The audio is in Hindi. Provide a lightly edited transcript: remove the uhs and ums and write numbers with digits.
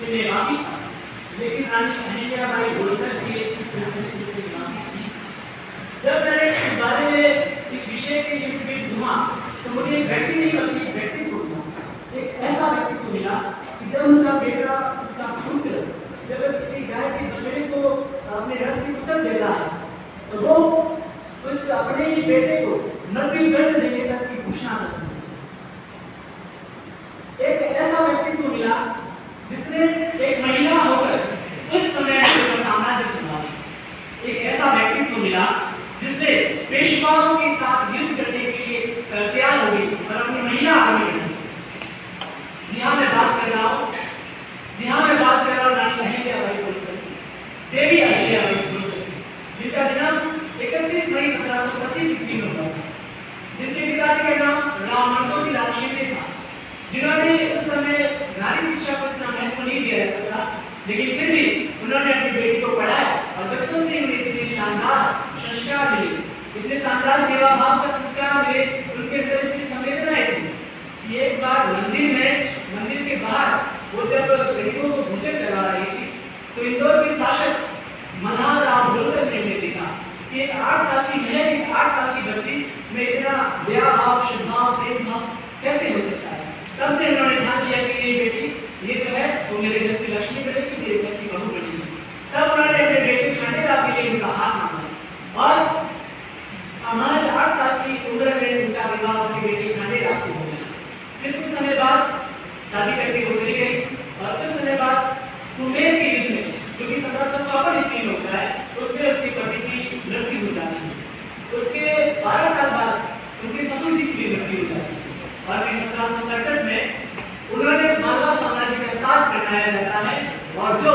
के लिए काफी था, लेकिन रानी अहिल्याबाई होलकर की एक परिस्थिति के लिए काफी थी। जब मैंने इस बारे में इस विषय के लिए फिर घूमा तो मुझे एक व्यक्ति नहीं बल्कि एक व्यक्ति को मिला, एक ऐसा व्यक्ति को मिला कि जब उसका बेटा, उसका पुत्र जब किसी गाय के बछड़े को अपने रथ से कुचल देता है तो वो उस अपने ही बेटे को मृत्यु दंड देने तक की घोषणा करती है। एक ऐसा व्यक्ति को मिला जिसने एक महिला होकर उस समय साम्राज्य संभाला। एक ऐसा व्यक्ति को मिला जिसने पेशवाओं के साथ युद्ध करने के लिए तैयार हो गई और अपनी महिला आगे बढ़ी। जी हाँ, मैं बात कर रहा हूँ रानी अहिल्याबाई होलकर की, देवी अहिल्याबाई होलकर की, जिनका जन्म 31 मई 1725 ईस्वी में हुआ था, जिनके पिताजी का नाम राम नरसोजी लाल शिंदे था, जिन्होंने उस समय नारी शिक्षा को इतना महत्व नहीं दिया जाता था, लेकिन फिर भी उन्होंने अपनी बेटी को पढ़ाया और बचपन से उन्हें इतने शानदार संस्कार मिले, इतने शानदार सेवा भाव का संस्कार मिले, उनके अंदर इतनी संवेदनाएं थी कि एक बार मंदिर के बाहर वो जब गरीबों को भोजन करवा रही थी तो इंदौर के शासक मल्हार राव होलकर ने देखा कि एक 8 साल की बच्ची में इतना दया भाव, शुभाव, प्रेम भाव कैसे हो सकता है। तब से उन्होंने ठान लिया कि ये बेटी ये जो है वो मेरे घर की लक्ष्मी बनेगी, मेरे घर की बहू बनेगी। तब उन्होंने अपने बेटे खानेदार के लिए उनका हाथ मांगा और हमारे 8 साल की उम्र में उनका विवाह अपनी बेटी खानेदार से हो गया। फिर कुछ समय बाद शादी करके वो चली गई और कुछ समय बाद कुंभेर के युद्ध में जो कि 1754 ईस्वी में होता है उसमें उसके पति की मृत्यु हो जाती है। उसके 12 साल बाद उनके ससुर जी की मृत्यु हो जाती है और फिर 1767 में उन्होंने मालवा साम्राज्य का साथ बनाया जाता है और जो